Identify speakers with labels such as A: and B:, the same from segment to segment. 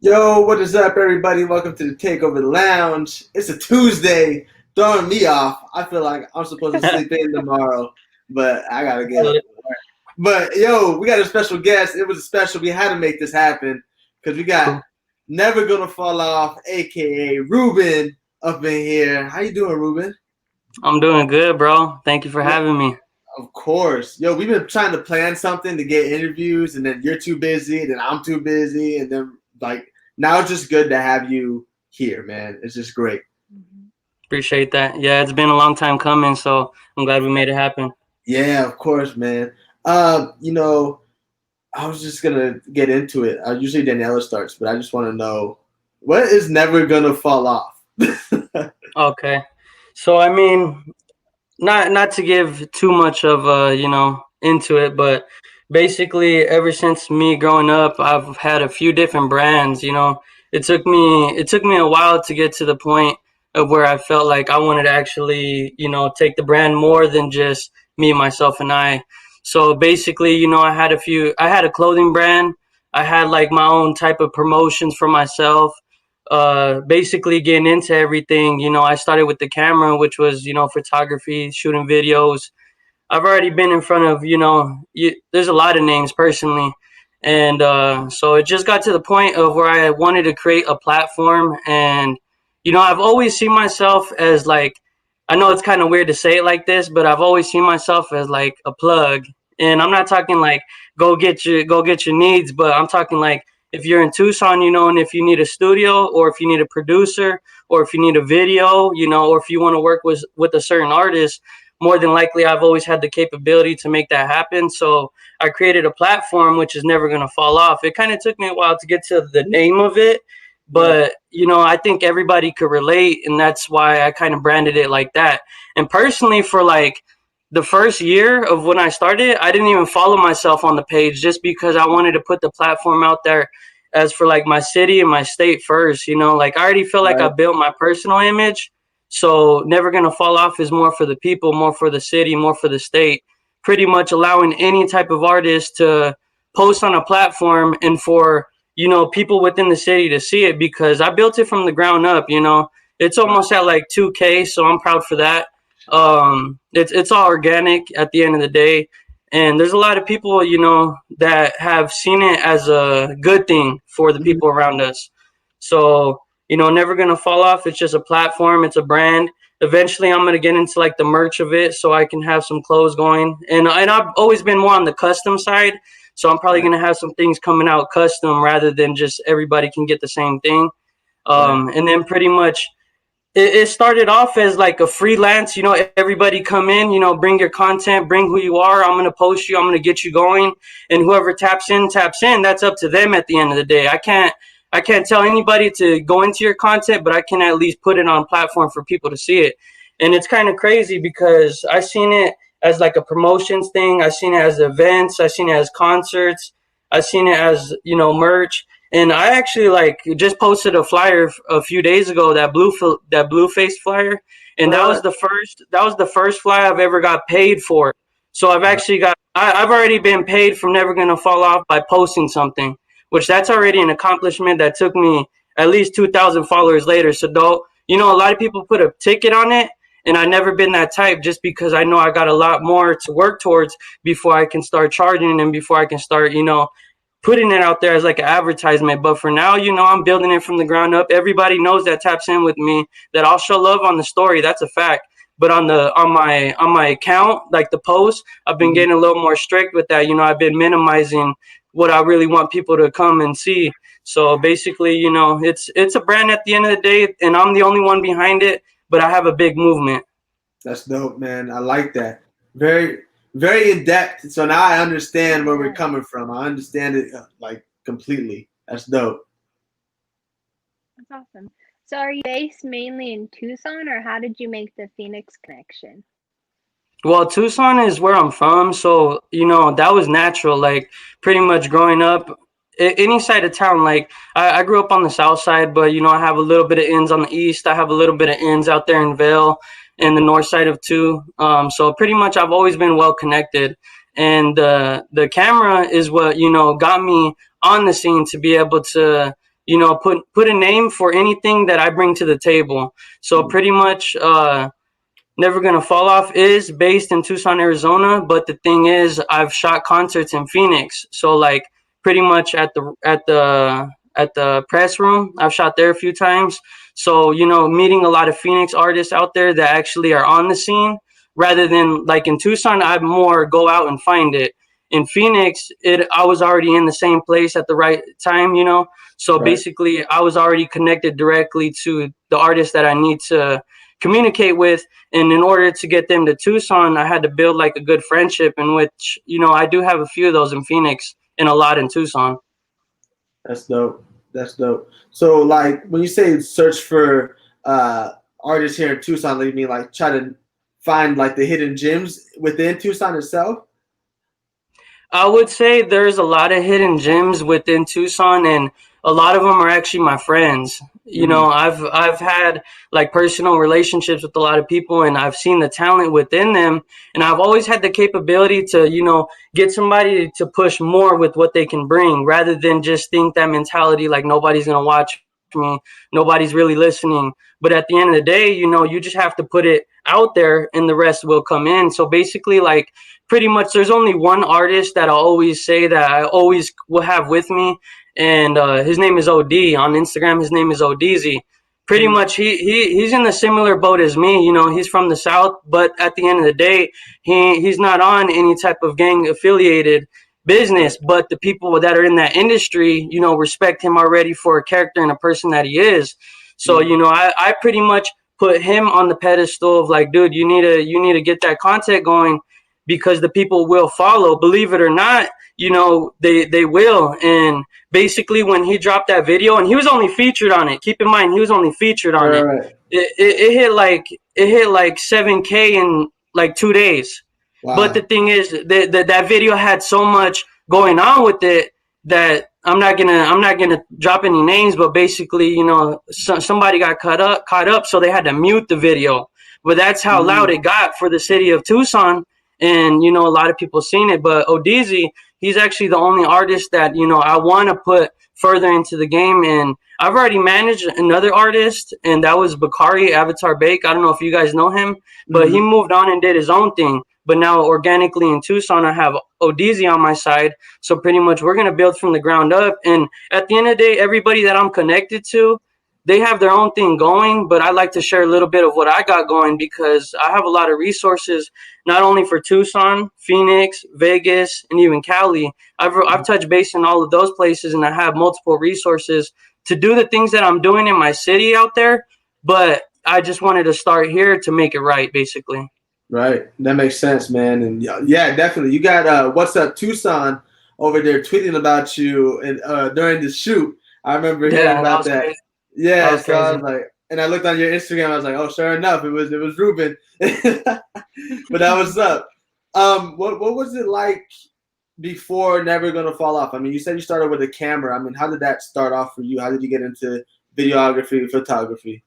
A: Yo, what is up, everybody? Welcome to the Takeover Lounge. It's a Tuesday, throwing me off. I feel like I'm supposed to sleep in tomorrow, but I gotta get up. But yo, we got a special guest. It was special. We had to make this happen because we got Never Gonna Fall Off, aka Ruben, up in here. How you doing, Ruben?
B: I'm doing good, bro. Thank you for
A: Yeah,
B: having me.
A: of course. Yo, we've been trying to plan something to get interviews, and then you're too busy, then I'm too busy, and then now it's just good to have you here, man. It's just great.
B: Appreciate that. Yeah, it's been a long time coming, so I'm glad we made it happen.
A: Yeah, of course, man. You know, I was just gonna get into it. Usually Daniela starts, but I just want to know what is never gonna fall off.
B: Okay. So I mean, not to give too much of into it, but basically ever since me growing up, I've had a few different brands. It took me a while to get to the point of where I felt like I wanted to actually take the brand more than just me, myself, and I. So basically, I had a clothing brand. I had like my own type of promotions for myself. Basically getting into everything, I started with the camera, which was, photography, shooting videos. I've already been in front of, there's a lot of names personally. And so it just got to the point of where I wanted to create a platform. And, I've always seen myself as like, I know it's kind of weird to say it like this, but I've always seen myself as like a plug. And I'm not talking like go get your needs, but I'm talking like if you're in Tucson, and if you need a studio or if you need a producer or if you need a video, or if you want to work with a certain artist, more than likely I've always had the capability to make that happen. So I created a platform which is never going to fall off. It kind of took me a while to get to the name of it,
A: Right.
B: but I think everybody could relate, and that's why I kind of branded it like that. And personally, for like the first year of when I started, I didn't even follow myself on the page just because I wanted to put the platform out there as for like my city and my state first. Like I already feel like I
A: Right.
B: built my personal image, so never gonna fall off is more for the people, more for the city, more for the state. Pretty much allowing any type of artist to post on a platform and for people within the city to see it, because I built it from the ground up. It's
A: Right.
B: almost at like 2K, so I'm proud for that. It's all organic at the end of the day, and there's a lot of people that have seen it as a good thing for the
A: Mhm.
B: people around us. So never gonna fall off. It's just a platform. It's a brand. Eventually, I'm gonna get into like the merch of it, so I can have some clothes going. And I've always been more on the custom side, so I'm probably
A: Right.
B: gonna have some things coming out custom rather than just everybody can get the same thing.
A: Right.
B: And then pretty much it started off as like a freelance. Everybody come in, bring your content, bring who you are. I'm gonna post you. I'm gonna get you going, and whoever taps in, taps in. That's up to them at the end of the day. I can't tell anybody to go into your content, but I can at least put it on platform for people to see it. And it's kind of crazy because I seen it as like a promotions thing. I seen it as events. I seen it as concerts. I seen it as merch. And I actually like just posted a flyer a few days ago, that blue face flyer, and that
A: Uh,
B: was the first flyer I've ever got paid for. So I've
A: right.
B: actually I've already been paid from Never Gonna Fall Off by posting something, which that's already an accomplishment that took me at least 2,000 followers later. So don't a lot of people put a ticket on it, and I never been that type, just because I know I got a lot more to work towards before I can start charging and before I can start putting it out there as like an advertisement. But for now, I'm building it from the ground up. Everybody knows that taps in with me that I'll show love on the story. That's a fact. But on my account, like the post, I've been
A: Mhm.
B: getting a little more strict with that. I've been minimizing what I really want people to come and see. So basically, it's a brand at the end of the day, and I'm the only one behind it. But I have a big movement.
A: That's dope, man. I like that. Very, very in depth. So now I understand where we're
C: Yeah,
A: coming from. I understand it like completely. That's dope.
C: that's awesome. So are you based mainly in Tucson, or how did you make the Phoenix connection?
B: Well, Tucson is where I'm from, so that was natural. Like pretty much growing up, any side of town. Like I grew up on the south side, but I have a little bit of ends on the east. I have a little bit of ends out there in Vale and the north side of two. So pretty much I've always been well connected, and the camera is what got me on the scene to be able to put a name for anything that I bring to the table. So pretty much, Never Gonna Fall Off is based in Tucson, Arizona, but the thing is, I've shot concerts in Phoenix. So like pretty much at the press room, I've shot there a few times. So meeting a lot of Phoenix artists out there that actually are on the scene, rather than like in Tucson, I more go out and find it. In Phoenix, I was already in the same place at the right time. So
A: Right.
B: basically, I was already connected directly to the artists that I need to communicate with, and in order to get them to Tucson, I had to build like a good friendship, in which I do have a few of those in Phoenix and a lot in Tucson.
A: That's dope. That's dope. So like when you say search for artists here in Tucson, you mean like try to find like the hidden gems within Tucson itself?
B: I would say there's a lot of hidden gems within Tucson, and a lot of them are actually my friends.
A: Mm-hmm.
B: I've had like personal relationships with a lot of people, and I've seen the talent within them, and I've always had the capability to get somebody to push more with what they can bring, rather than just think that mentality like nobody's gonna watch me, nobody's really listening. But at the end of the day, you just have to put it out there, and the rest will come in. So basically, like pretty much there's only one artist that I'll always say that I always will have with me, and his name is OD. On Instagram, his name is ODZ. Pretty
A: Mm-hmm.
B: much he's in a similar boat as me. He's from the South, but at the end of the day, he's not on any type of gang affiliated
A: Right.
B: business. But the people that are in that industry, respect him already for a character and a person that he is. So
A: Mm-hmm.
B: I pretty much put him on the pedestal of like, dude, you need to get that content going, because the people will follow. Believe it or not, they will. And basically, when he dropped that video, and he was only featured on it. Keep in mind, he was only featured
A: Right.
B: on it.
A: Right.
B: It hit like 7K in like 2 days. But the
A: Wow.
B: thing is that video had so much going on with it that I'm not gonna drop any names, but basically, somebody got caught up, so they had to mute the video. But that's how loud
A: Mm-hmm.
B: it got for the city of Tucson, and a lot of people seen it. But Odizi, he's actually the only artist that I want to put further into the game, and I've already managed another artist, and that was Bakari Avatar Bake. I don't know if you guys know him, but he
A: Mm-hmm.
B: moved on and did his own thing. But now organically in Tucson, I have Odizi on my side. So pretty much we're gonna build from the ground up. And at the end of the day, everybody that I'm connected to, they have their own thing going, but I like to share a little bit of what I got going, because I have a lot of resources, not only for Tucson, Phoenix, Vegas, and even Cali. I've touched base in all of those places, and I have multiple resources to do the things that I'm doing in my city out there. But I just wanted to start here to make it right, basically.
A: Right. That makes sense, man. And yeah, definitely. You got What's Up Tucson over there tweeting about you and during the shoot. I remember hearing
B: Yeah, that
A: about
B: was
A: that.
B: crazy. That
A: Yeah,
B: was
A: so I
B: crazy.
A: was like, and I looked on your Instagram. I was like, oh, sure enough, it was Ruben. But that was up. What was it like before Never Gonna Fall Off? I mean, you said you started with a camera. I mean, how did that start off for you? How did you get into videography, photography?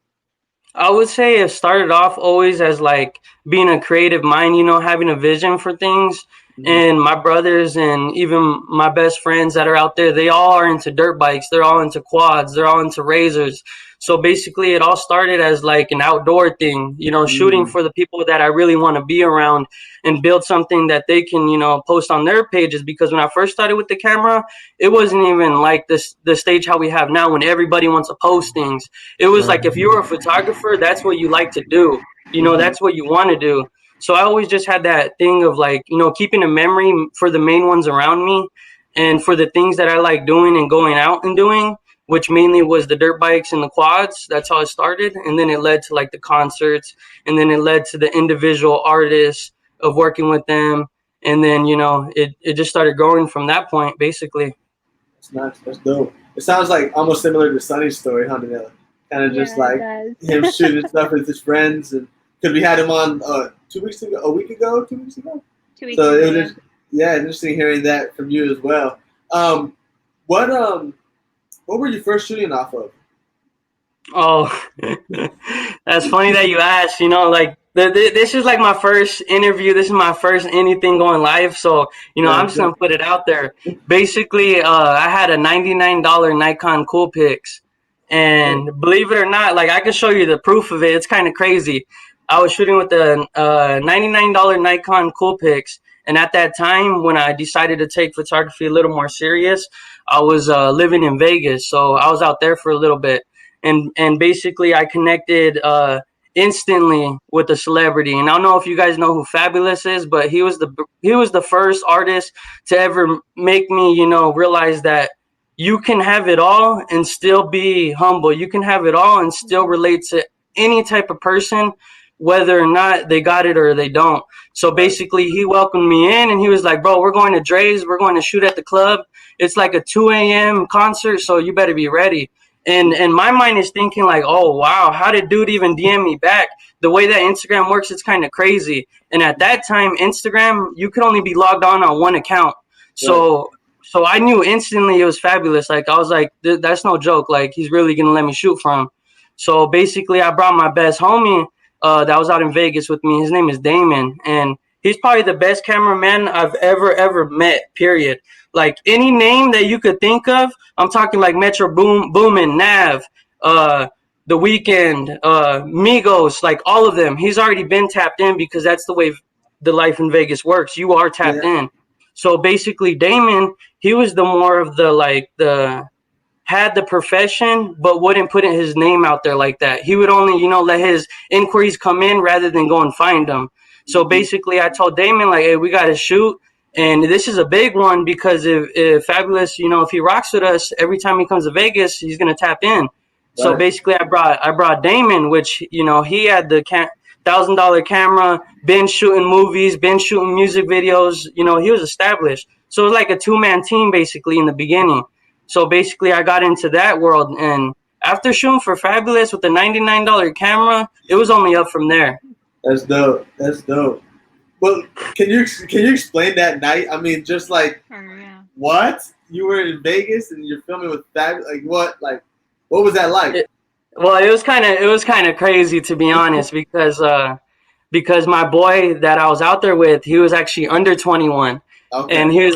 B: I would say it started off always as like being a creative mind, having a vision for things.
A: Mm-hmm.
B: And my brothers and even my best friends that are out there, they all are into dirt bikes. They're all into quads. They're all into razors. So basically, it all started as like an outdoor thing, shooting
A: Mm-hmm.
B: for the people that I really want to be around, and build something that they can, post on their pages. Because when I first started with the camera, it wasn't even like the stage how we have now, when everybody wants to post things. It was
A: Right.
B: like, if you were a photographer, that's what you like to do.
A: Mm-hmm.
B: That's what you want to do. So I always just had that thing of like, keeping a memory for the main ones around me, and for the things that I like doing and going out and doing, which mainly was the dirt bikes and the quads. That's how it started. And then it led to like the concerts, and then it led to the individual artists of working with them. And then, it just started growing from that point, basically.
A: That's nice. That's dope. It sounds like almost similar to Sunny's story, huh, Danila? Kind of just
C: Yeah, it
A: like
C: does.
A: him shooting stuff with his friends, and because we had him on 2 weeks ago, a week ago, 2 weeks ago.
C: 2 weeks
A: So
C: ago,
A: it was
C: yeah.
A: just yeah, interesting hearing that from you as well. Um, what were you first shooting off of?
B: Oh, that's funny that you asked. Like This is like my first interview. This is my first anything going live. So, I'm just going to put it out there. Basically, I had a $99 Nikon Coolpix. And believe it or not, like I can show you the proof of it. It's kind of crazy. I was shooting with the $99 Nikon Coolpix. And at that time, when I decided to take photography a little more serious, I was living in Vegas. So I was out there for a little bit. And basically, I connected instantly with a celebrity. And I don't know if you guys know who Fabulous is, but he was the first artist to ever make me, realize that you can have it all and still be humble. You can have it all and still relate to any type of person, whether or not they got it or they don't. So basically, he welcomed me in and he was like, bro, we're going to Dre's. We're going to shoot at the club. It's like a 2 a.m. concert, so you better be ready. And my mind is thinking like, oh, wow, how did dude even DM me back? The way that Instagram works, it's kind of crazy. And at that time, Instagram, you could only be logged on one account. So I knew instantly it was Fabulous. Like, I was like, that's no joke. Like, he's really going to let me shoot for him. So basically, I brought my best homie that was out in Vegas with me. His name is Damon. And he's probably the best cameraman I've ever met, period. Like, any name that you could think of, I'm talking like Metro Boomin, Nav, The Weeknd, Migos, like all of them. He's already been tapped in because that's the way the life in Vegas works. You are tapped in. So basically, Damon, he was the more of the had the profession, but wouldn't put his name out there like that. He would only, let his inquiries come in rather than go and find them. So basically, I told Damon, like, hey, we got to shoot. And this is a big one because if Fabulous, if he rocks with us, every time he comes to Vegas, he's going to tap in. Right. So basically, I brought Damon, which, he had the $1,000 camera, been shooting movies, been shooting music videos. He was established. So it was like a two-man team, basically, in the beginning. So basically, I got into that world. And after shooting for Fabulous with the $99 camera, it was only up from there.
A: That's dope. That's dope. Well, can you explain that night? I mean, just like, what? You were in Vegas and you're filming with Fabulous? Like, what? Like, what was that like?
B: It was kind of crazy, to be honest, because my boy that I was out there with, he was actually under 21. Okay. And he was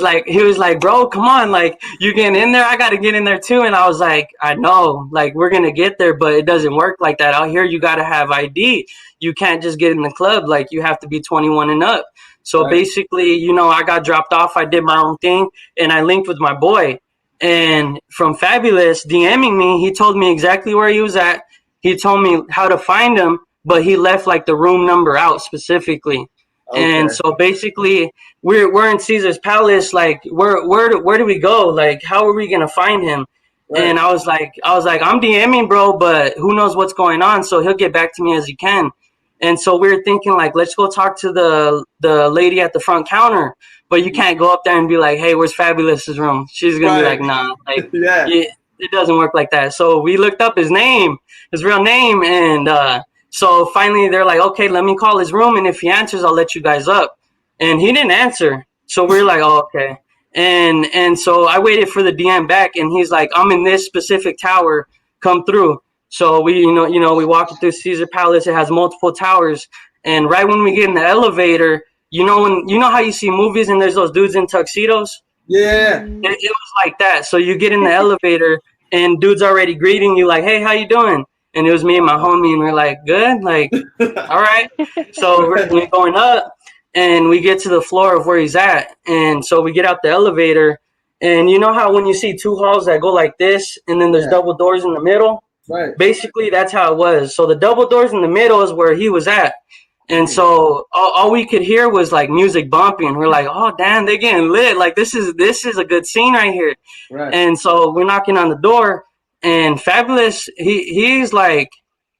B: like, bro, come on, like, you getting in there? I got to get in there too. And I was like, I know, like, we're going to get there, but it doesn't work like that. Out here, you got to have ID. You can't just get in the club. Like, you have to be 21 and up. So basically, I got dropped off. I did my own thing and I linked with my boy. And from Fabulous DMing me, he told me exactly where he was at. He told me how to find him, but he left like the room number out specifically. Okay. And so basically, we're in Caesar's Palace. Like, where do we go? Like, how are we gonna find him? Right. And I was like, I'm DMing, bro, but who knows what's going on? So he'll get back to me as he can. And so we were thinking, like, let's go talk to the lady at the front counter. But you can't go up there and be like, hey, where's Fabulous's room? She's gonna be like, nah, like, it doesn't work like that. So we looked up his real name, and so finally they're like, okay, let me call his room, and if he answers, I'll let you guys up. And he didn't answer. So we're like, oh, okay. And so I waited for the DM back, and he's like, I'm in this specific tower, come through. So we, we walked through Caesar Palace. It has multiple towers. And right when we get in the elevator, you know how you see movies and there's those dudes in tuxedos?
A: Yeah.
B: It was like that. So you get in the elevator and dude's already greeting you like, hey, how you doing? And it was me and my homie, and we're like, good, like, all right. So we're going up, and we get to the floor of where he's at. And so we get out the elevator, and you know how when you see two halls that go like this, and then there's double doors in the middle?
A: Right.
B: Basically, that's how it was. So the double doors in the middle is where he was at. And so all we could hear was like music bumping. We're like, oh, damn, they're getting lit. Like, this is a good scene right here. Right. And so we're knocking on the door. And Fabulous, he's like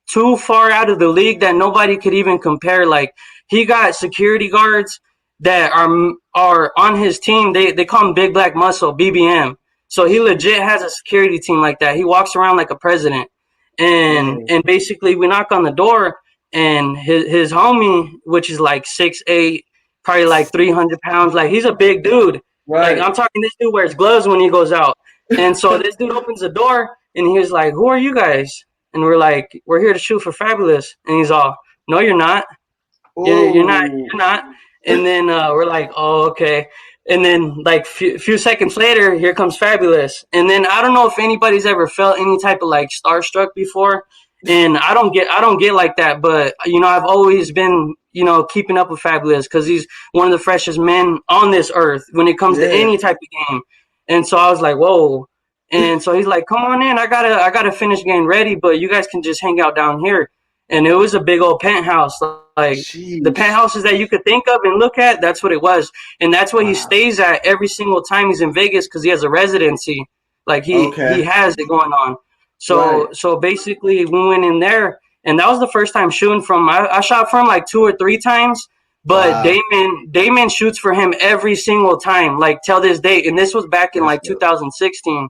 B: too far out of the league that nobody could even compare. Like, he got security guards that are on his team. They call him Big Black Muscle, BBM. So he legit has a security team like that. He walks around like a president. And basically we knock on the door, and his homie, which is like 6'8", probably like 300 pounds. Like, he's a big dude. Right. Like, I'm talking, this dude wears gloves when he goes out. And so this dude opens the door, and he was like, who are you guys? And we're like, we're here to shoot for Fabulous. And he's all, no, you're not. You're not. And then we're like, oh, okay. And then like few seconds later, here comes Fabulous. And then I don't know if anybody's ever felt any type of like starstruck before. And I don't get like that. But I've always been keeping up with Fabulous because he's one of the freshest men on this earth when it comes to any type of game. And so I was like, whoa. And so he's like, come on in. I gotta finish getting ready, but you guys can just hang out down here. And it was a big old penthouse, like the penthouses that you could think of and look at. That's what it was, and that's what he stays at every single time he's in Vegas because he has a residency. Like he has it going on. So basically, we went in there, and that was the first time shooting from. I shot for him like 2 or 3 times, but Damon shoots for him every single time, like till this day. And this was back in like 2016.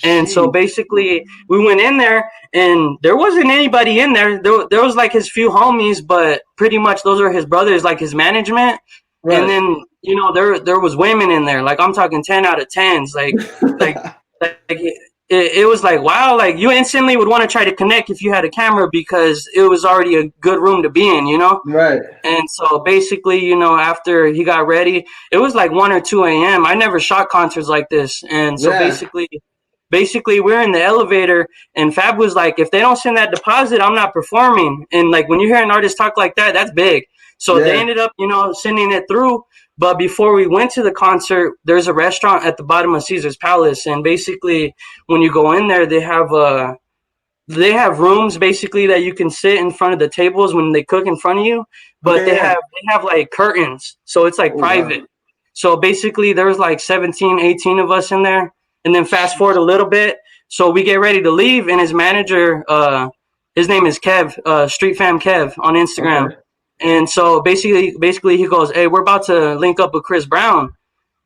B: And so basically we went in there and there wasn't anybody in there. There was like his few homies, but pretty much those are his brothers, like his management. Right. And then, there was women in there. Like I'm talking 10 out of 10s. Like it was like, wow, like you instantly would want to try to connect if you had a camera because it was already a good room to be in, Right. And so basically, after he got ready, it was like 1 or 2 a.m. I never shot concerts like this. And so basically we're in the elevator and Fab was like, if they don't send that deposit, I'm not performing. And like when you hear an artist talk like that, that's big. So they ended up, sending it through. But before we went to the concert, there's a restaurant at the bottom of Caesar's Palace. And basically when you go in there, they have rooms basically that you can sit in front of the tables when they cook in front of you. But they have like curtains. So it's like private. Wow. So basically there was like 17, 18 of us in there. And then fast forward a little bit. So we get ready to leave, and his manager, his name is Kev, Street Fam Kev on Instagram. Okay. And so basically he goes, hey, we're about to link up with Chris Brown.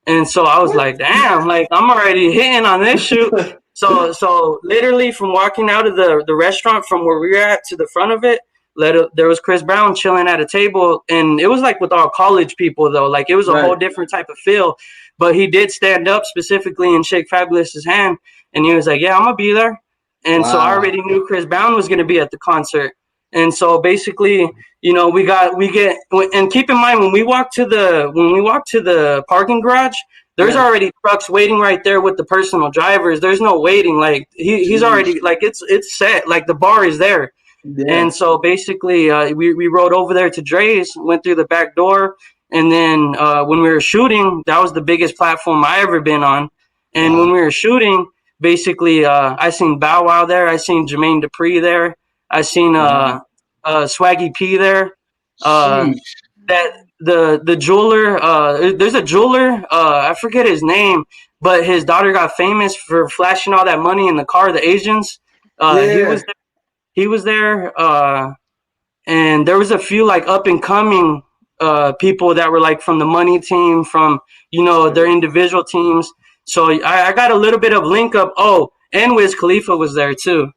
B: And so I was like, damn, like I'm already hitting on this shoot. So literally from walking out of the restaurant from where we were at to the front of it, there was Chris Brown chilling at a table. And it was like with all college people, though. Like it was a whole different type of feel. But he did stand up specifically and shake Fabulous's hand. And he was like, yeah, I'm going to be there. And so I already knew Chris Brown was going to be at the concert. And so basically, we get, and keep in mind, when we walk to the parking garage, there's already trucks waiting right there with the personal drivers. There's no waiting. Like he's already, like it's set, like the bar is there. Yeah. And so basically, we rode over there to Dre's, went through the back door. And then when we were shooting, that was the biggest platform I ever been on. And when we were shooting, basically, I seen Bow Wow there. I seen Jermaine Dupri there. I seen Swaggy P there. That the jeweler. There's a jeweler. I forget his name, but his daughter got famous for flashing all that money in the car. The Asians. He was there. And there was a few like up and coming people that were like from the money team, from their individual teams. So I got a little bit of link up. Oh, and Wiz Khalifa was there too.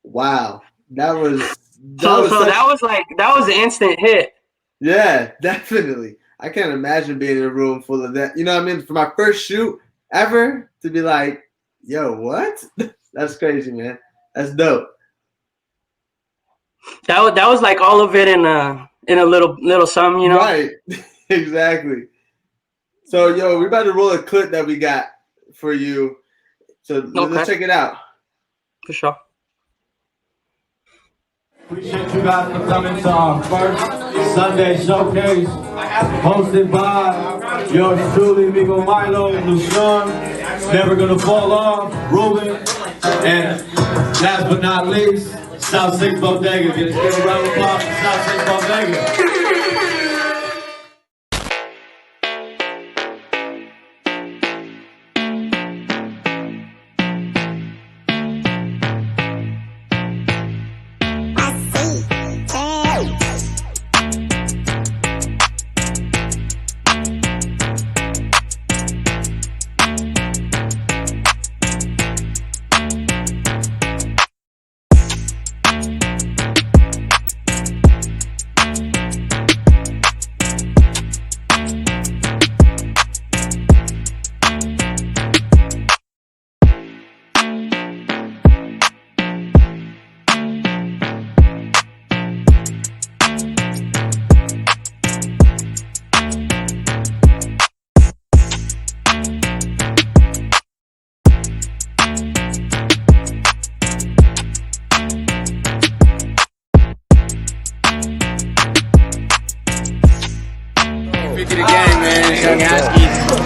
A: Wow, that was
B: an instant hit.
A: Yeah, definitely. I can't imagine being in a room full of that. You know what I mean? For my first shoot ever, to be like, yo, what? That's crazy, man. That's dope.
B: That was like all of it in a little something,
A: Right. Exactly. So, yo, we're about to roll a clip that we got for you. So let's check it out.
B: For sure.
D: Appreciate you guys for coming to our first Sunday showcase, hosted by yours truly, Migo Milo, Lucian, Never Gonna Fall Off, Ruben, and last but not least, South 6 Bodega. Give a round of applause for South 6 Bodega.
E: Young Askey,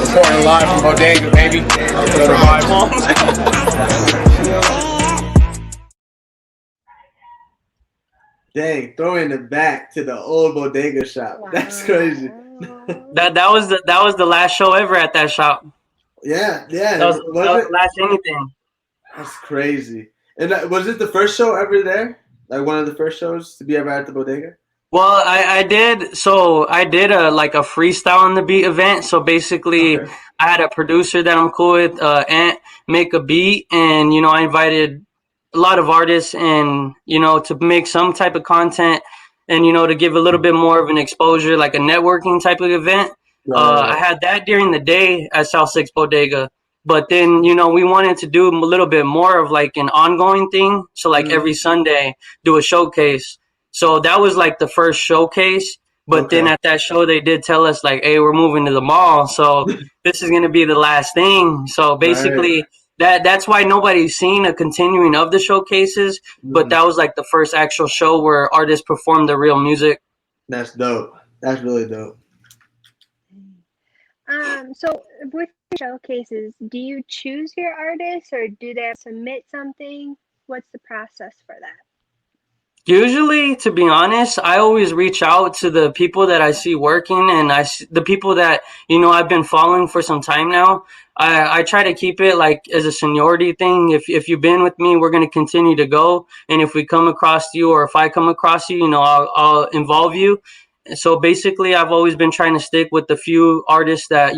E: reporting live from Bodega, baby. Go to
A: Dang, throwing it back to the old bodega shop.
C: Wow.
A: That's crazy.
B: That was the last show ever at that shop.
A: Yeah.
B: That was
A: Was
B: the
A: it?
B: last anything.
A: That's crazy. And was it the first show ever there? Like one of the first shows to be ever at the bodega?
B: Well, I did. So I did a freestyle on the beat event. So basically,
A: Okay.
B: I had a producer that I'm cool with, Ant, make a beat, and I invited a lot of artists, and to make some type of content, and to give a little bit more of an exposure, like a networking type of event.
A: Right.
B: I had that during the day at South Six Bodega, but then we wanted to do a little bit more of like an ongoing thing. So like every Sunday, do a showcase. So that was like the first showcase. But then
A: Okay.
B: at that show, they did tell us like, "Hey, we're moving to the mall, so this is gonna be the last thing." So
A: Right.
B: basically, that's why nobody's seen a continuing of the showcases. But that was like the first actual show where artists performed their real music.
A: That's dope. That's really dope.
C: So with showcases, do you choose your artists or do they submit something? What's the process for that?
B: Usually, to be honest, I always reach out to the people that I see working, and the people that I've been following for some time now. I try to keep it like as a seniority thing. If you've been with me, we're gonna continue to go, and if we come across you, or if I come across you, I'll involve you. So basically, I've always been trying to stick with the few artists that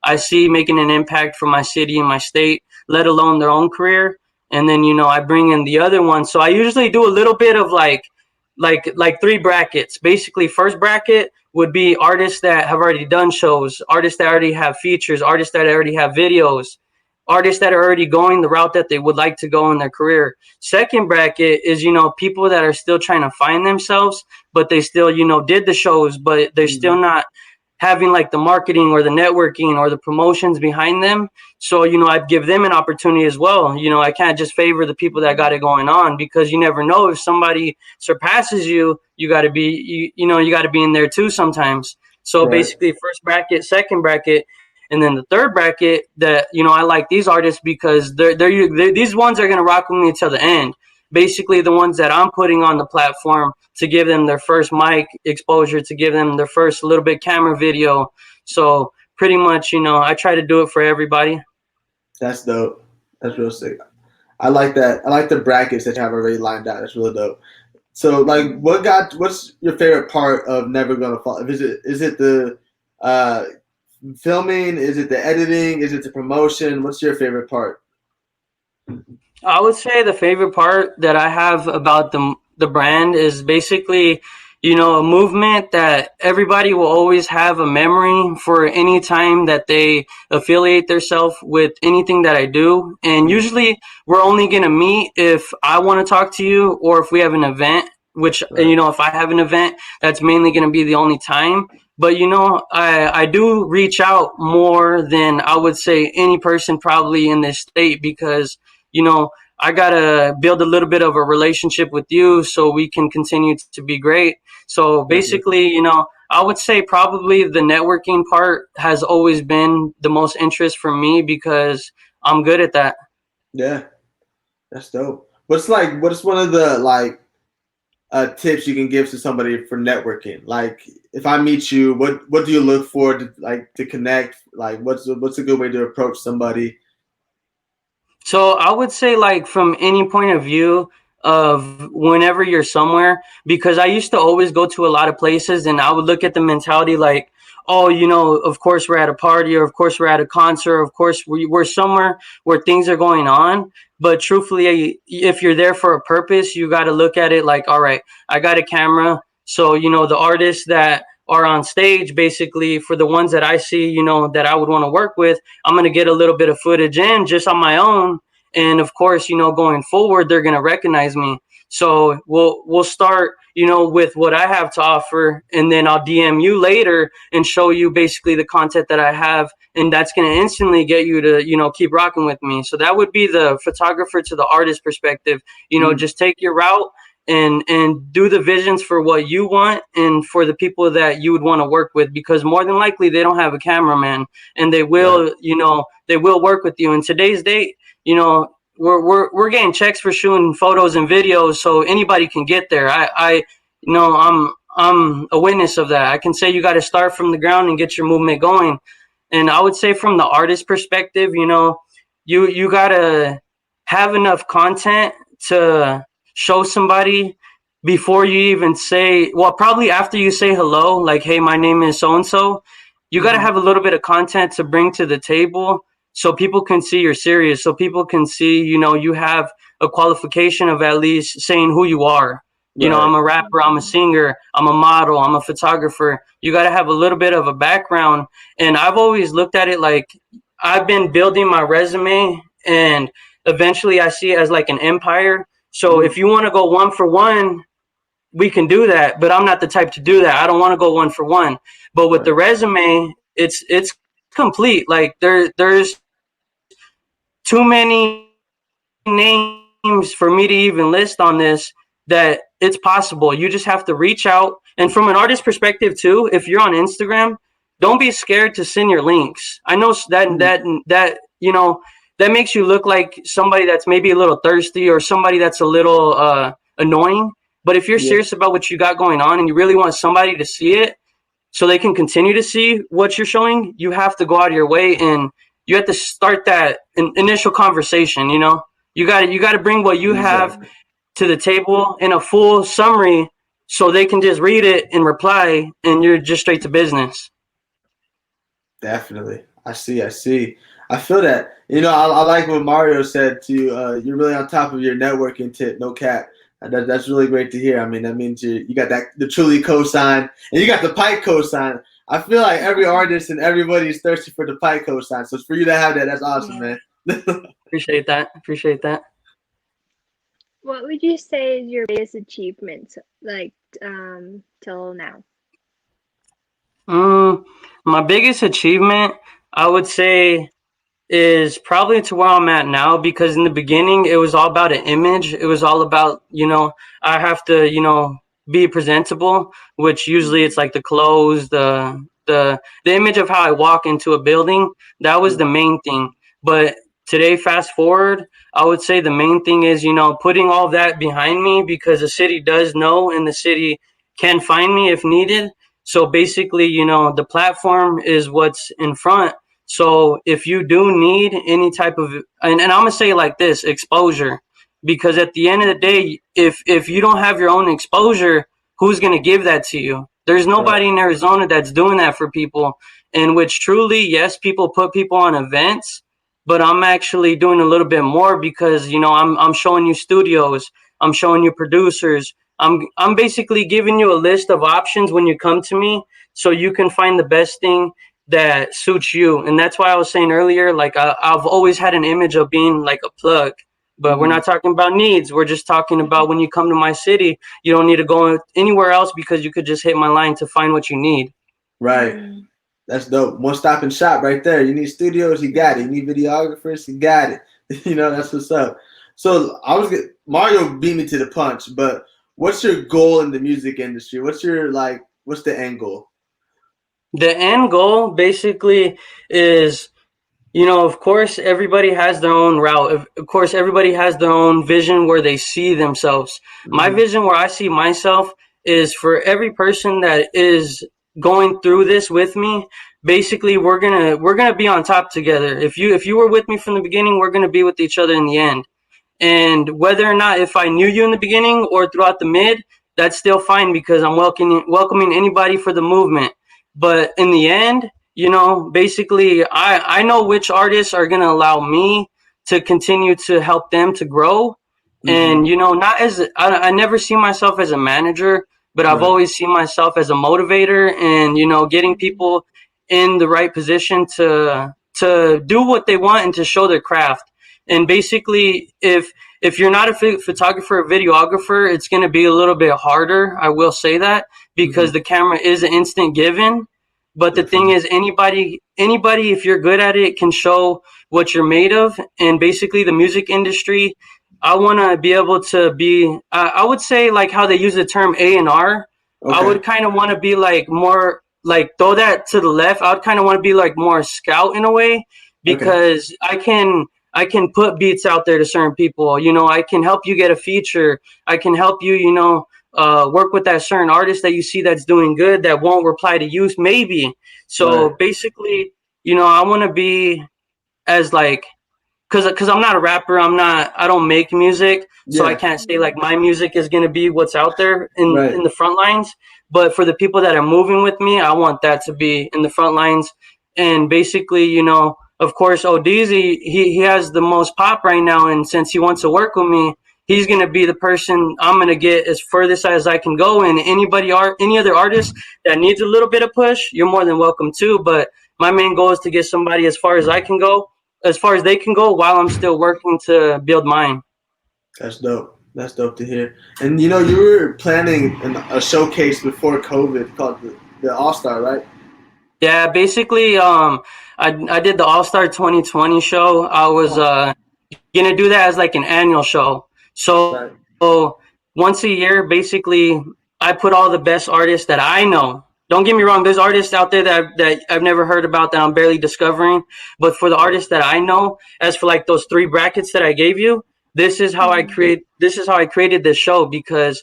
B: I see making an impact for my city and my state, let alone their own career. And then I bring in the other one. So I usually do a little bit of like three brackets. Basically, first bracket would be artists that have already done shows, artists that already have features, artists that already have videos, artists that are already going the route that they would like to go in their career. Second bracket is people that are still trying to find themselves, but they still did the shows, but they're still not having like the marketing or the networking or the promotions behind them. So, I'd give them an opportunity as well. I can't just favor the people that got it going on, because you never know if somebody surpasses you. You got to be, you got to be in there too sometimes. So
A: Right.
B: basically, first bracket, second bracket, and then the third bracket that, I like these artists because they're these ones are going to rock with me till the end. Basically, the ones that I'm putting on the platform to give them their first mic exposure, to give them their first little bit camera video. So pretty much, I try to do it for everybody.
A: That's dope. That's real sick. I like that. I like the brackets that you have already lined out. That's really dope. So, like, what's your favorite part of Never Gonna Fall? Is it the uh, filming? Is it the editing? Is it the promotion? What's your favorite part?
B: I would say the favorite part that I have about the brand is basically, a movement that everybody will always have a memory for any time that they affiliate themselves with anything that I do. And usually we're only going to meet if I want to talk to you, or if we have an event, which,
A: Right.
B: if I have an event, that's mainly going to be the only time. But, I do reach out more than I would say any person probably in this state, because, I gotta build a little bit of a relationship with you so we can continue to be great. So
A: Definitely.
B: basically, I would say probably the networking part has always been the most interest for me, because I'm good at that.
A: Yeah, that's dope. What's one of the tips you can give to somebody for networking? Like, if I meet you, what do you look for to connect? Like, what's a good way to approach somebody?
B: So I would say, like, from any point of view of whenever you're somewhere, because I used to always go to a lot of places and I would look at the mentality like, oh, of course we're at a party, or of course we're at a concert, or of course we're somewhere where things are going on. But truthfully, if you're there for a purpose, you got to look at it like, all right, I got a camera. So, the artists that are on stage, basically, for the ones that I see, that I would want to work with, I'm going to get a little bit of footage in just on my own. And of course, going forward, they're going to recognize me. So we'll start, with what I have to offer, and then I'll DM you later and show you basically the content that I have, and that's going to instantly get you to, keep rocking with me. So that would be the photographer to the artist perspective. Just take your route, and do the visions for what you want and for the people that you would want to work with, because more than likely they don't have a cameraman, and they will,
A: Right.
B: they will work with you. In today's date, we're getting checks for shooting photos and videos, so anybody can get there. I'm a witness of that. I can say you got to start from the ground and get your movement going. And I would say from the artist perspective, you gotta have enough content to show somebody before you even say, well, probably after you say hello, like, hey, my name is so and so. You got to have a little bit of content to bring to the table so people can see you're serious, so people can see, you have a qualification of at least saying who you are.
A: Right.
B: I'm a rapper, I'm a singer, I'm a model, I'm a photographer. You got to have a little bit of a background. And I've always looked at it like I've been building my resume, and eventually I see it as like an empire. So if you want to go one for one, we can do that, but I'm not the type to do that. I don't want to go one for one. But with the resume, it's complete. Like there's too many names for me to even list on this, that it's possible. You just have to reach out. And from an artist perspective too, if you're on Instagram, don't be scared to send your links. I know that makes you look like somebody that's maybe a little thirsty or somebody that's a little annoying. But if you're serious about what you got going on and you really want somebody to see it so they can continue to see what you're showing, you have to go out of your way, and you have to start that initial conversation. You got to bring what you have to the table in a full summary so they can just read it and reply, and you're just straight to business.
A: Definitely. I see. I feel that. I like what Mario said too. You're really on top of your networking tip, no cap. That's really great to hear. I mean, that means you got the Truly cosign, and you got the Pike cosign. I feel like every artist and everybody is thirsty for the Pike cosign. So for you to have that, that's awesome, man.
B: Appreciate that.
C: What would you say is your biggest achievement, like, till now?
B: My biggest achievement, I would say, is probably to where I'm at now, because in the beginning it was all about an image. It was all about, I have to, be presentable, which usually it's like the clothes, the image of how I walk into a building. That was the main thing. But today, fast forward, I would say the main thing is, putting all that behind me, because the city does know and the city can find me if needed. So basically, the platform is what's in front. So if you do need any type of, and I'm gonna say it like this, exposure, because at the end of the day, if you don't have your own exposure, who's gonna give that to you? There's nobody in Arizona that's doing that for people. And which truly, yes, people put people on events, but I'm actually doing a little bit more, because I'm showing you studios, I'm showing you producers, I'm basically giving you a list of options when you come to me, so you can find the best thing that suits you. And that's why I was saying earlier, like I've always had an image of being like a plug, but we're not talking about needs. We're just talking about when you come to my city, you don't need to go anywhere else, because you could just hit my line to find what you need.
A: Right. That's dope. One stop and shop right there. You need studios, you got it. You need videographers, you got it. That's what's up. So Mario beat me to the punch, but what's your goal in the music industry? What's the end goal?
B: The end goal basically is, of course, everybody has their own route. Of course, everybody has their own vision where they see themselves. My vision where I see myself is for every person that is going through this with me. Basically, we're gonna be on top together. If you were with me from the beginning, we're gonna be with each other in the end. And whether or not, if I knew you in the beginning or throughout the mid, that's still fine, because I'm welcoming anybody for the movement. But in the end, basically, I know which artists are going to allow me to continue to help them to grow. And, not I never see myself as a manager, but I've always seen myself as a motivator, and, getting people in the right position to do what they want and to show their craft. And basically, if you're not a photographer or videographer, it's going to be a little bit harder. I will say that, because the camera is an instant given. But the thing is, anybody, if you're good at it, can show what you're made of. And basically, the music industry, I want to be able to be. I would say like how they use the term A&R. I
A: Okay.
B: would kind of want to be like more like throw that to the left. I would kind of want to be like more scout in a way
A: Okay.
B: because I can put beats out there to certain people. You know, I can help you get a feature. I can help you. You know, work with that certain artist that you see that's doing good that won't reply to you maybe. So
A: Right.
B: basically, you know, I want to be as like because I'm not a rapper. I don't make music, so I
A: Yeah.
B: can't say like my music is gonna be what's out there in
A: Right.
B: the front lines. But for the people that are moving with me, I want that to be in the front lines. And basically, you know, of course, Odeezy, he has the most pop right now, and since he wants to work with me, he's gonna be the person I'm gonna get as furthest as I can go. And any other artist that needs a little bit of push, you're more than welcome to. But my main goal is to get somebody as far as I can go, as far as they can go, while I'm still working to build mine.
A: That's dope. That's dope to hear. And you know, you were planning a showcase before COVID called the All Star, right?
B: Yeah, basically, I did the All Star 2020 show. I was gonna do that as like an annual show.
A: Right.
B: So once a year, basically, I put all the best artists that I know. Don't get me wrong. There's artists out there that I've never heard about that I'm barely discovering. But for the artists that I know, as for like those three brackets that I gave you, this is how I
C: Mhm.
B: create. This is how I created this show because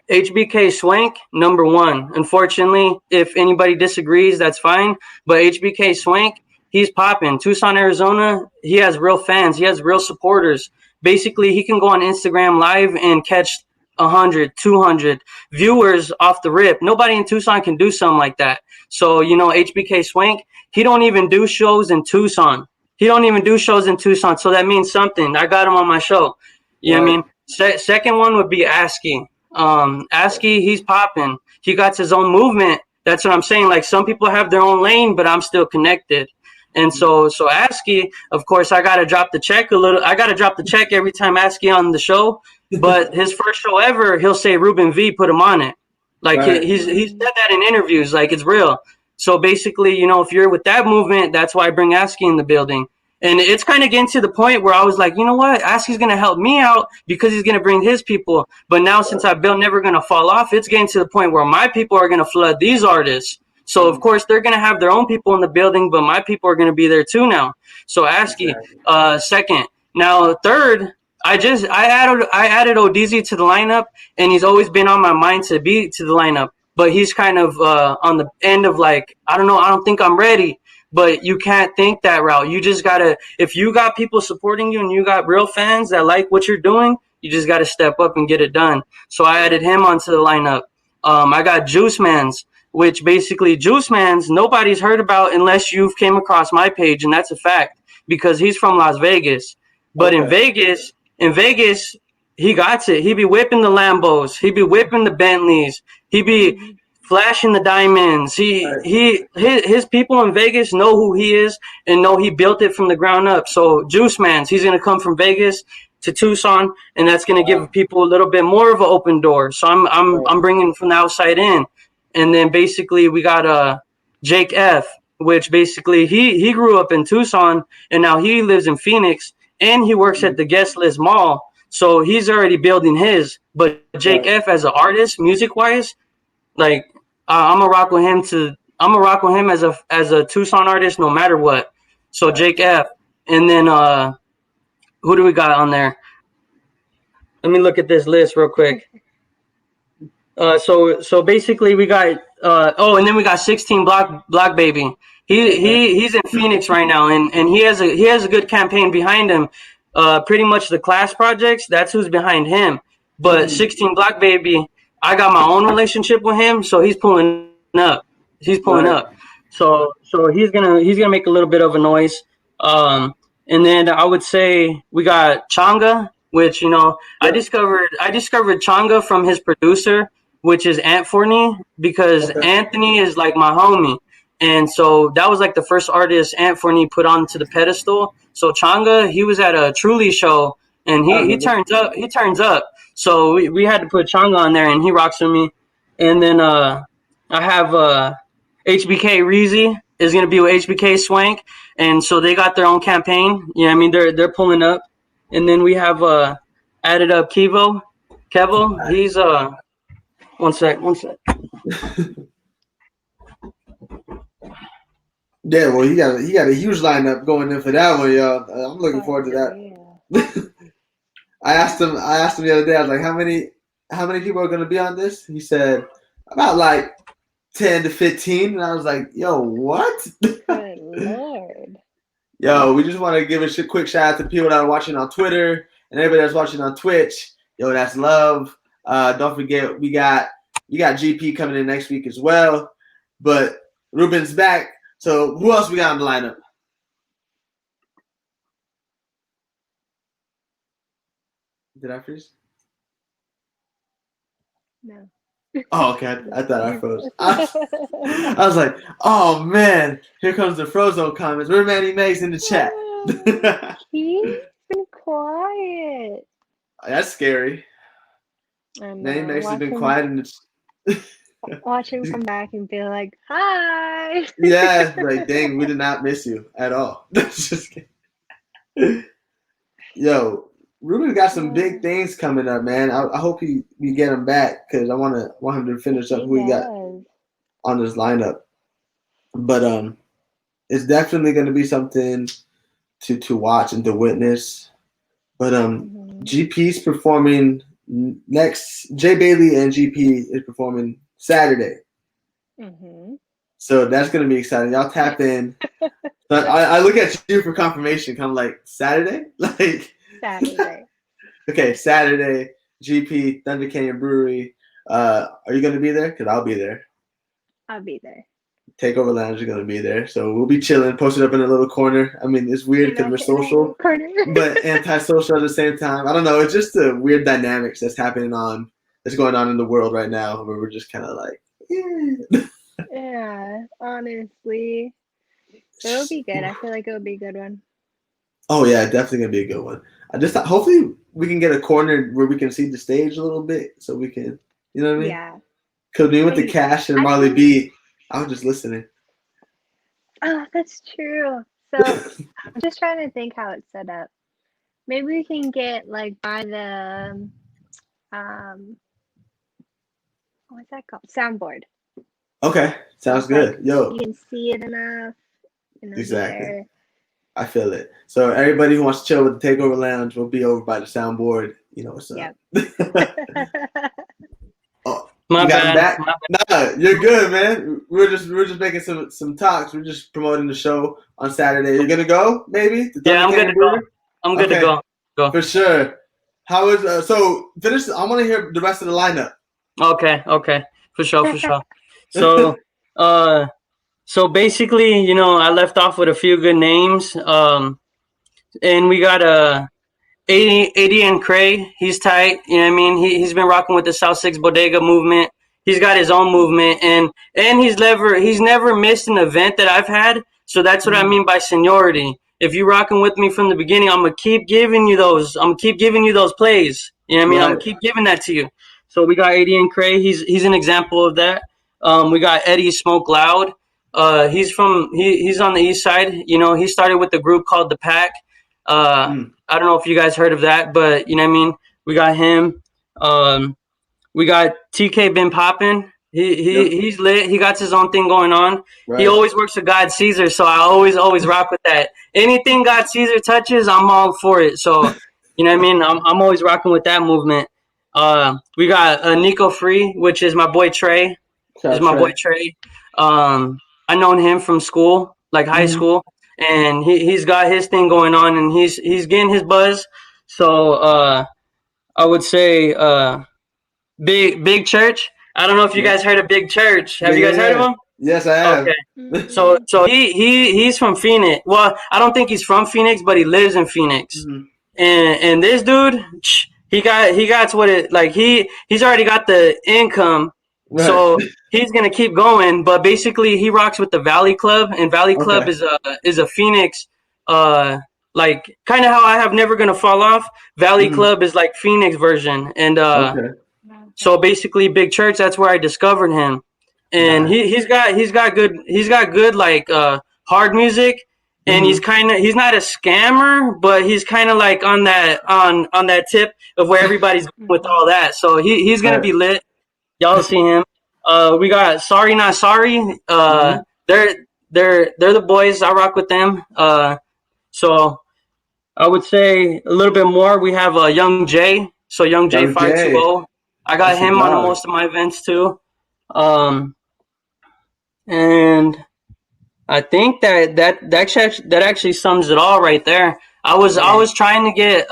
B: HBK Swank, number one. Unfortunately, if anybody disagrees, that's fine. But HBK Swank, he's popping. Tucson, Arizona, he has real fans. He has real supporters. Basically, he can go on Instagram live and catch 100, 200 viewers off the rip. Nobody in Tucson can do something like that. So, you know, HBK Swank, he don't even do shows in Tucson. He don't even do shows in Tucson. So that means something. I got him on my show. You know what I
A: Right.
B: mean? Second one would be ASCII. ASCII, he's popping. He got his own movement. That's what I'm saying. Like some people have their own lane, but I'm still connected. And so ASCII, of course, I gotta drop the check a little. I gotta drop the check every time ASCII on the show. But his first show ever, he'll say Ruben V put him on it. Like
A: Right.
B: he's said that in interviews. Like it's real. So basically, you know, if you're with that movement, that's why I bring ASCII in the building. And it's kind of getting to the point where I was like, you know what, ASCII's gonna help me out because he's gonna bring his people. But now since I built Never Gonna Fall Off, it's getting to the point where my people are gonna flood these artists. So of course they're gonna have their own people in the building, but my people are gonna be there too now. So ASCII,
A: Exactly.
B: second. Now third, I added Odeezy to the lineup, and he's always been on my mind to be to the lineup. But he's kind of on the end of like, I don't know, I don't think I'm ready. But you can't think that route. You just gotta, if you got people supporting you and you got real fans that like what you're doing, you just gotta step up and get it done. So I added him onto the lineup. I got Juice Mans, which basically Juice Mans nobody's heard about unless you've came across my page, and that's a fact because he's from Las Vegas. But
A: Okay.
B: in Vegas, he got it. He be whipping the Lambos. He be whipping the Bentleys. He be
C: Mhm.
B: flashing the diamonds.
A: Right.
B: His people in Vegas know who he is and know he built it from the ground up. So Juice Mans, he's gonna come from Vegas to Tucson, and that's gonna give
A: Wow.
B: people a little bit more of an open door. So
A: Right.
B: I'm bringing from the outside in, and then basically we got Jake F, which basically he grew up in Tucson and now he lives in Phoenix and he works at the Guest List Mall. So he's already building his. But Jake
A: Right.
B: F as an artist, music wise, like I'm gonna rock with him to. I'm gonna rock with him as a Tucson artist, no matter what. So
A: Right.
B: Jake F, and then who do we got on there? Let me look at this list real quick. So basically we got and then we got 16 Block Baby.
A: Okay.
B: He's in Phoenix right now, and he has a good campaign behind him. Pretty much the class projects, that's who's behind him. But
A: Mhm.
B: 16 Block Baby, I got my own relationship with him, so he's pulling up. He's pulling
A: Right.
B: up. So he's gonna make a little bit of a noise. Um, and then I would say we got Changa, which you know
A: Yep.
B: I discovered Changa from his producer, which is Ant Forney, because
A: Okay.
B: Anthony is like my homie. And so that was like the first artist Ant Forney put onto the pedestal. So Changa, he was at a Truly show and
A: I
B: he
A: remember.
B: turns up. He turns up. So we had to put Changa on there and he rocks with me. And then I have HBK Reezy is gonna be with HBK Swank. And so they got their own campaign. You know what I mean? They're pulling up. and then we have added up Kevo. He's one sec.
A: Yeah, well, he got a huge lineup going in for that one, y'all. I'm looking forward to that. I asked him the other day. I was like, how many people are going to be on this? He said about like 10 to 15, and I was like, yo, what?
C: Good Lord.
A: Yo, we just want to give a quick shout out to people that are watching on Twitter and everybody that's watching on Twitch. Yo, that's love. Don't forget we got GP coming in next week as well. But Ruben's back. So who else we got on the lineup? Did I freeze?
C: No.
A: Oh, okay. I thought I froze. I was like, oh man, here comes the Frozone comments. Where Manny Meg's in the chat.
C: He's been quiet.
A: That's scary.
C: I know.
A: Manny Meg's has been quiet and it's
C: watch him come back and be like, hi.
A: yeah, like dang, we did not miss you at all. That's just kidding. Yo, Ruben got some big things coming up, man. I hope we get him back because I want him to finish up who he got on his lineup. But it's definitely going to be something to watch and to witness. But GP's performing next. Jay Bailey and GP is performing Saturday. So that's going to be exciting. Y'all tap in. But I look at you for confirmation. Kind of like Saturday, like.
C: Saturday.
A: Okay, Saturday, GP, Thunder Canyon Brewery. Are you going to be there? Because I'll be there.
C: I'll be there.
A: Takeover Lounge is going to be there. So we'll be chilling, posted up in a little corner. I mean, it's weird because we're social, but antisocial at the same time. I don't know. It's just the weird dynamics that's going on in the world right now where we're just kind of like, yeah.
C: Yeah, honestly. So it'll be good. I feel like it'll be a good one.
A: Oh, yeah, definitely going to be a good one. I just thought, hopefully we can get a corner where we can see the stage a little bit so we can, you know what I mean?
C: Yeah.
A: Because we went to Cash and Marley B. I was just listening.
C: Oh, that's true. So I'm just trying to think how it's set up. Maybe we can get like by the what's that called? Soundboard.
A: Okay, sounds good. Yo,
C: you can see it enough.
A: Exactly.
C: There.
A: I feel it. So everybody who wants to chill with the Takeover Lounge will be over by the soundboard. You know what's up.
C: Yep.
A: Oh,
B: My
A: you got him
B: bad.
A: back? Nah, you're good, man. We're just making some talks. We're just promoting the show on Saturday. You're gonna go, maybe?
B: Yeah, I'm good to go. I'm good to go.
A: For sure. How is so finish? I want to hear the rest of the lineup.
B: Okay, for sure. So, so basically, you know, I left off with a few good names. And we got 80 and Cray. He's tight. You know what I mean? He's been rocking with the South Six Bodega movement. He's got his own movement, and he's never missed an event that I've had. So that's what I mean by seniority. If you're rocking with me from the beginning, I'm gonna keep giving you those. Plays. You know what I mean? I'm gonna keep giving that to you. So we got 80 and Cray. He's an example of that. We got Eddie Smoke Loud. He's on the east side. You know, he started with the group called The Pack. I don't know if you guys heard of that, but you know what I mean? We got him. We got TK been popping. He's lit. He got his own thing going on. Right. He always works with God Caesar, so I always rock with that. Anything God Caesar touches, I'm all for it. So you know what I mean? I'm always rocking with that movement. We got Nico Free, which is my boy Trey. Boy Trey. I known him from school, like high school. And he's got his thing going on, and he's getting his buzz. So I would say Big Church. I don't know if you guys heard of Big Church. Have you guys heard of him?
A: Yes, I have.
B: Okay. So he's from Phoenix. Well, I don't think he's from Phoenix, but he lives in Phoenix. And this dude, he got what it like. He's already got the income. Right. So he's gonna keep going, but basically he rocks with the Valley Club, and Valley Club is a Phoenix, like kind of how I have Never Gonna Fall Off. Valley Club is like Phoenix version, and so basically Big Church. That's where I discovered him, and he's got good like hard music, and he's not a scammer, but he's kind of like on that tip of where everybody's with all that. So he's gonna be lit. Y'all see him. We got Sorry Not Sorry. They're the boys. I rock with them. So I would say a little bit more. We have Young J. So Young J 520. I got him on most of my events too. And I think that actually sums it all right there. I was trying to get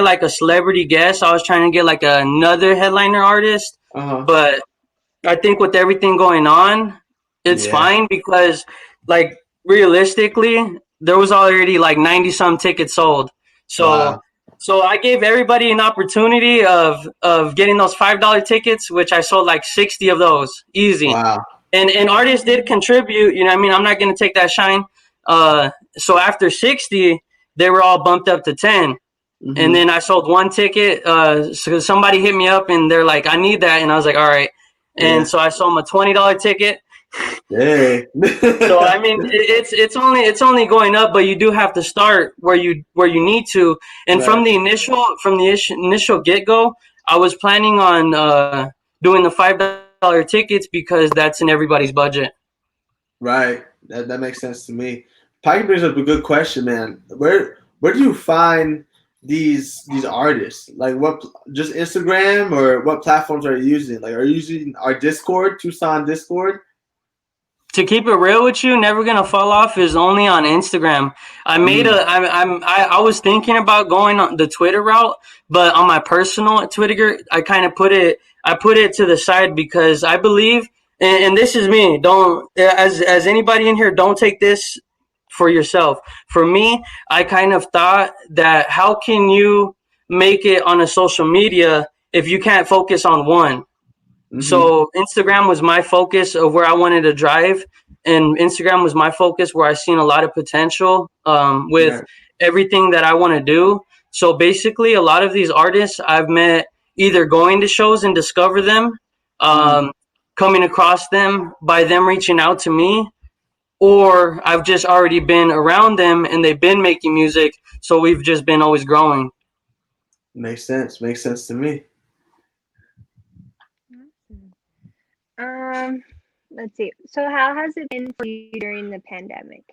B: like a celebrity guest. I was trying to get like another headliner artist, but I think with everything going on, it's fine because like realistically, there was already like 90 some tickets sold. So I gave everybody an opportunity of getting those $5 tickets, which I sold like 60 of those easy.
A: Wow.
B: And artists did contribute, you know what I mean? I'm not going to take that shine. So after 60, they were all bumped up to 10. And then I sold one ticket. So somebody hit me up and they're like, I need that. And I was like, all right. And so I sold them a $20 ticket.
A: Hey.
B: So I mean, it's only going up, but you do have to start where you need to. And from the initial get go, I was planning on doing the $5 tickets because that's in everybody's budget.
A: Right. That makes sense to me. Pike brings up a good question, man. Where do you find these artists? Like what? Just Instagram, or what platforms are you using? Like, are you using our Discord, Tucson Discord?
B: To keep it real with you, Never Gonna Fall Off is only on Instagram. I was thinking about going on the Twitter route, but on my personal Twitter, I kind of put it to the side because I believe, and this is me. Don't as anybody in here, don't take this for yourself. For me, I kind of thought that how can you make it on a social media if you can't focus on one? So Instagram was my focus of where I wanted to drive, and Instagram was my focus where I seen a lot of potential with everything that I want to do. So basically, a lot of these artists I've met either going to shows and discover them, coming across them by them reaching out to me, or I've just already been around them and they've been making music, so we've just been always growing.
A: Makes sense to me.
C: Let's see. So how has it been for you during the pandemic?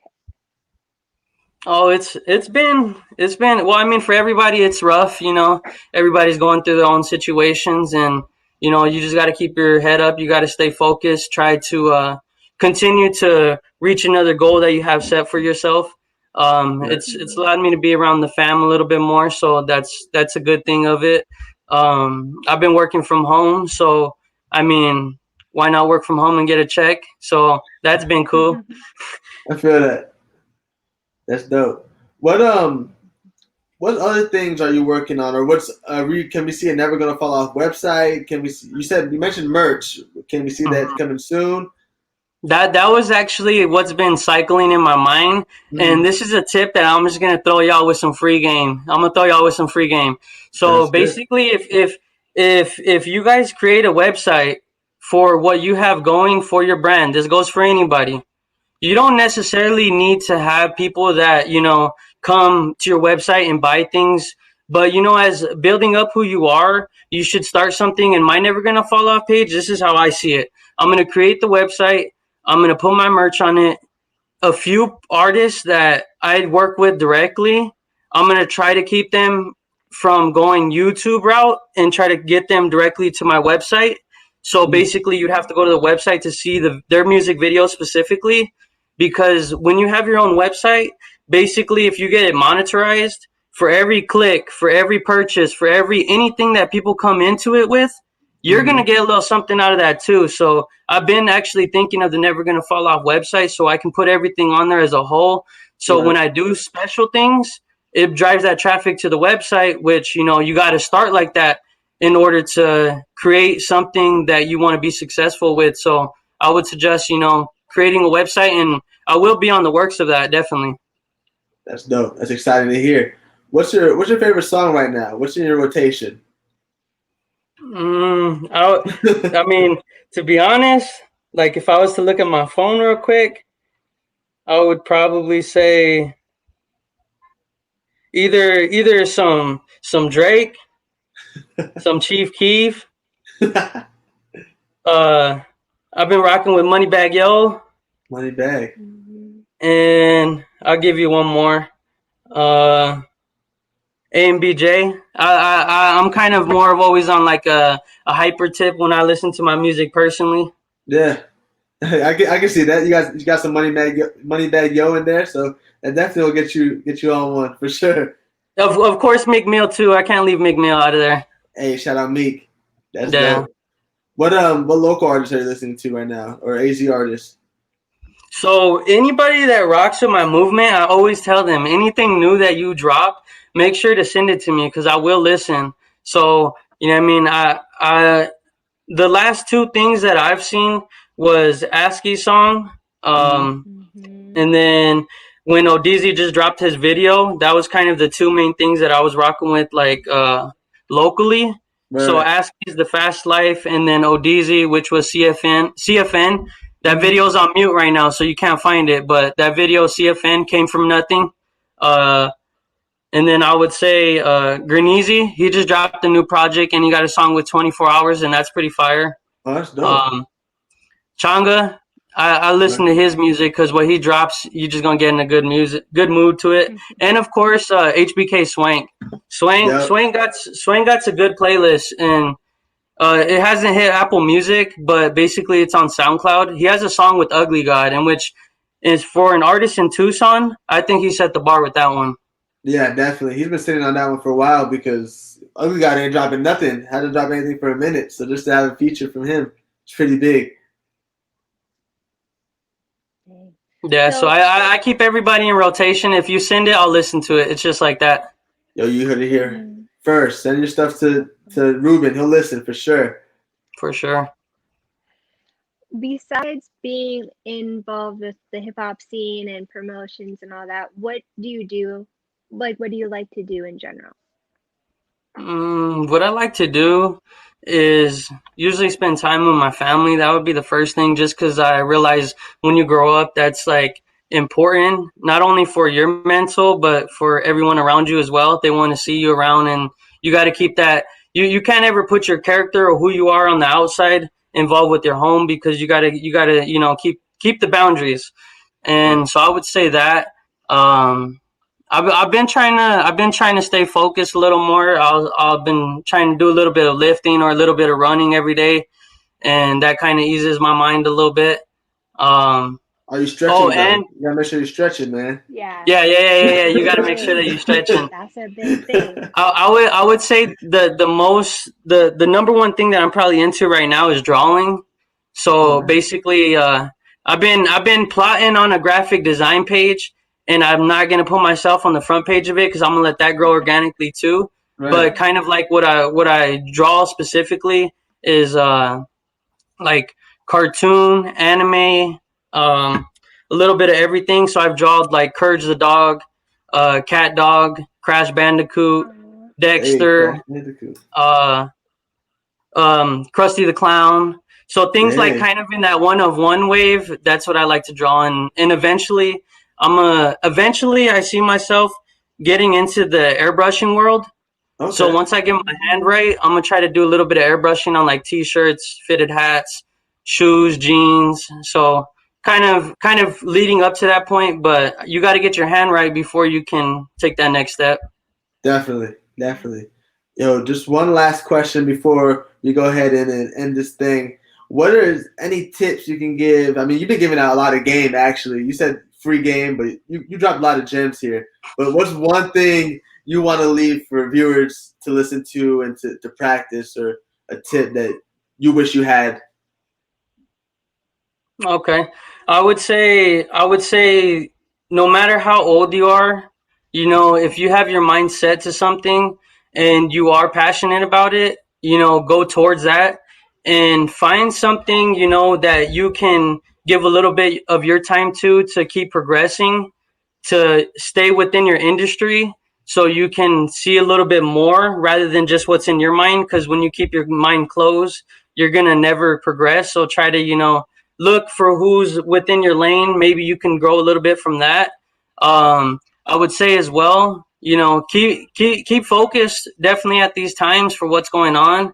B: Oh, it's been well, I mean, for everybody it's rough, you know. Everybody's going through their own situations, and you know, you just got to keep your head up. You got to stay focused, try to continue to reach another goal that you have set for yourself. It's allowed me to be around the fam a little bit more, so that's a good thing of it. I've been working from home, so I mean, why not work from home and get a check? So that's been cool.
A: I feel that. That's dope. What other things are you working on, or what's can we see a Never Gonna Fall Off website? Can we see, you mentioned merch. Can we see that coming soon?
B: That was actually what's been cycling in my mind, and this is a tip that I'm just gonna throw y'all with some free game. I'm gonna throw y'all with some free game. So
A: That's
B: basically, if you guys create a website for what you have going for your brand, this goes for anybody. You don't necessarily need to have people that, you know, come to your website and buy things. But, you know, as building up who you are, you should start something. And my Never Gonna Fall Off page, this is how I see it. I'm going to create the website. I'm going to put my merch on it. A few artists that I work with directly, I'm going to try to keep them from going YouTube route and try to get them directly to my website. So basically, you'd have to go to the website to see their music videos specifically. Because when you have your own website, basically, if you get it monetized, for every click, for every purchase, for anything that people come into it with, you're going to get a little something out of that too. So I've been actually thinking of the Never Gonna Fall Off website so I can put everything on there as a whole. So when I do special things, it drives that traffic to the website, which, you know, you got to start like that in order to create something that you want to be successful with. So I would suggest, you know, creating a website, and I will be on the works of that, definitely.
A: That's dope. That's exciting to hear. What's your favorite song right now? What's in your rotation?
B: I mean, to be honest, like if I was to look at my phone real quick, I would probably say either some Drake, some Chief Keef. I've been rocking with Moneybag Yo,
A: Money bag.
C: Mhm.
B: and I'll give you one more. AMBJ. I'm kind of more of always on like a hyper tip when I listen to my music personally.
A: Yeah. I can see that. You got some money bag yo in there, so that definitely will get you on one for sure.
B: Of course, McMill too. I can't leave McMill out of there.
A: Hey, shout out Meek. That's
B: Yeah.
A: dope. What local artists are you listening to right now, or AZ artists?
B: So anybody that rocks with my movement, I always tell them anything new that you drop, make sure to send it to me because I will listen. So you know what I mean. I the last two things that I've seen was ASCII song,
A: Mm-hmm.
C: Mhm.
B: and then when Odizi just dropped his video, that was kind of the two main things that I was rocking with, like locally. So
A: Right.
B: ASCII's The Fast Life, and then Odizi, which was CFN. CFN. That
A: Mm-hmm.
B: video's on mute right now, so you can't find it. But that video, CFN, came from nothing. Uh, and then I would say Greeneasy. He just dropped a new project, and he got a song with 24 Hours, and that's pretty fire.
A: Oh, that's dope.
B: Um, Changa, I listen to his music because what he drops, you're just gonna get in a good mood to it. And of course, HBK Swank.
A: Yep.
B: Swank got a good playlist, and it hasn't hit Apple Music, but basically it's on SoundCloud. He has a song with Ugly God, in which is for an artist in Tucson. I think he set the bar with that one.
A: Yeah, definitely. He's been sitting on that one for a while because Ugly God ain't dropping nothing. Hadn't dropped anything for a minute. So just to have a feature from him, it's pretty big.
C: Dang.
B: Yeah, so
C: So
B: I keep everybody in rotation. If you send it, I'll listen to it. It's just like that.
A: Yo, you heard it here
C: mhm.
A: first. Send your stuff to Ruben. He'll listen for sure.
B: For sure.
C: Besides being involved with the hip hop scene and promotions and all that, what do you do? Like, what do you like to do in general?
B: What I like to do is usually spend time with my family. That would be the first thing, just because I realize when you grow up, that's like important, not only for your mental, but for everyone around you as well. They want to see you around, and you got to keep that. You can't ever put your character or who you are on the outside involved with your home because you gotta keep the boundaries. And so I would say that. Um, I've been trying to stay focused a little more. I've been trying to do a little bit of lifting or a little bit of running every day, and that kind of eases my mind a little bit. Um,
A: Are you
B: oh,
A: stretching though?
B: and
A: You gotta make sure you're stretching, man.
C: Yeah,
B: yeah. You got to make sure that
C: big.
B: you're stretching.
C: That's a big thing.
B: I would say the number one thing that I'm probably into right now is drawing. So
A: Oh,
B: basically, I've been plotting on a graphic design page, and I'm not gonna put myself on the front page of it because I'm gonna let that grow organically too.
A: right.
B: But kind of like what I draw specifically is like cartoon, anime, a little bit of everything. So I've drawn like Courage the dog, Cat Dog, Crash Bandicoot,
C: Aw.
A: Hey, Crash
B: Dexter,
A: Bandicoot.
B: uh, Krusty the Clown. So things like
A: Yeah.
B: kind of in that one of one wave. That's what I like to draw, and eventually I see myself getting into the airbrushing world. So
A: Okay.
B: once I get my hand
C: Mhm.
B: right, I'm gonna try to do a little bit of airbrushing on like t-shirts, fitted hats, shoes, jeans. So kind of leading up to that point, but you got to get your hand right before you can take that next step.
A: Definitely. Definitely. Yo, just one last question before we go ahead and end this thing. What are any tips you can give? I mean, you've been giving out a lot of game, actually. You said free game, but you dropped a lot of gems here. But what's one thing you want to leave for viewers to listen to and to practice, or a tip that you wish you had?
B: Okay. I would say no matter how old you are, if you have your mind set to something and you are passionate about it, go towards that and find something, that you can give a little bit of your time to keep progressing, to stay within your industry so you can see a little bit more rather than just what's in your mind, because when you keep your mind closed, you're going to never progress. So try to, look for who's within your lane. Maybe you can grow a little bit from that. I would say as well, keep focused definitely at these times for what's going on.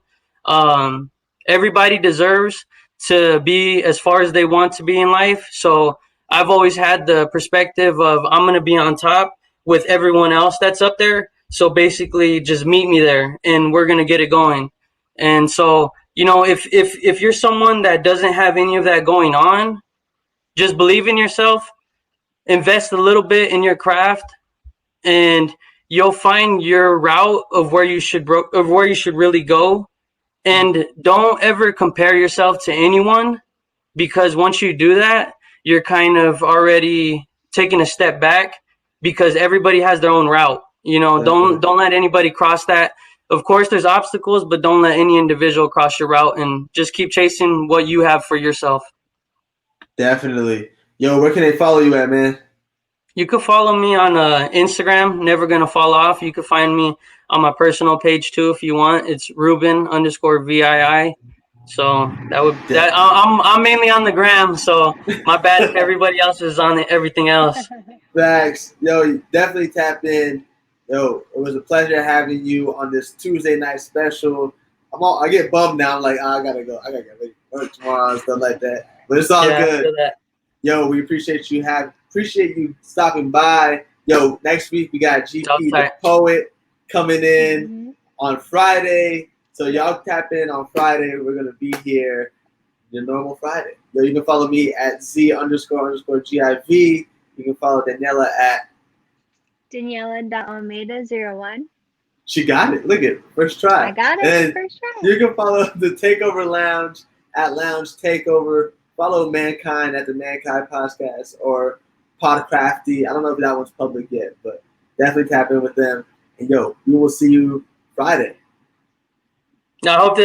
B: Everybody deserves to be as far as they want to be in life. So I've always had the perspective of I'm going to be on top with everyone else that's up there. So basically just meet me there and we're going to get it going. And so, if you're someone that doesn't have any of that going on, just believe in yourself, invest a little bit in your craft, and you'll find your route of where you should really go. And don't ever compare yourself to anyone, because once you do that, you're kind of already taking a step back, because everybody has their own route. Don't let anybody cross that. Of course, there's obstacles, but don't let any individual cross your route, and just keep chasing what you have for yourself.
A: Definitely. Yo, where can they follow you at, man?
B: You could follow me on Instagram, Never Gonna Fall Off. You could find me on my personal page too if you want. It's Ruben_VII. So I'm mainly on the gram. So my bad if everybody else is on everything else.
A: Thanks. Yo, definitely tap in. Yo, it was a pleasure having you on this Tuesday night special. I get bummed now. I'm like, I gotta go. I gotta get ready for work tomorrow and stuff like that. But it's all good. Yo, we appreciate you stopping by. Yo, next week we got GP the Poet coming in on Friday. So y'all tap in on Friday. We're gonna be here your normal Friday. Yo, you can follow me at Z__GIV. You can follow Daniela at
C: Daniela.Almeida01.
A: She got it. Look at first try.
C: I got it.
A: And
C: first try.
A: You can follow the Takeover Lounge at Lounge Takeover. Follow Mankind at the Mankind Podcast or Podcrafty. I don't know if that one's public yet, but definitely tap in with them. And yo, we will see you Friday.
B: I hope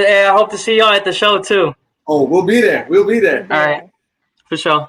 B: to see y'all at the show too.
A: Oh, we'll be there. We'll be there.
B: All right, for sure.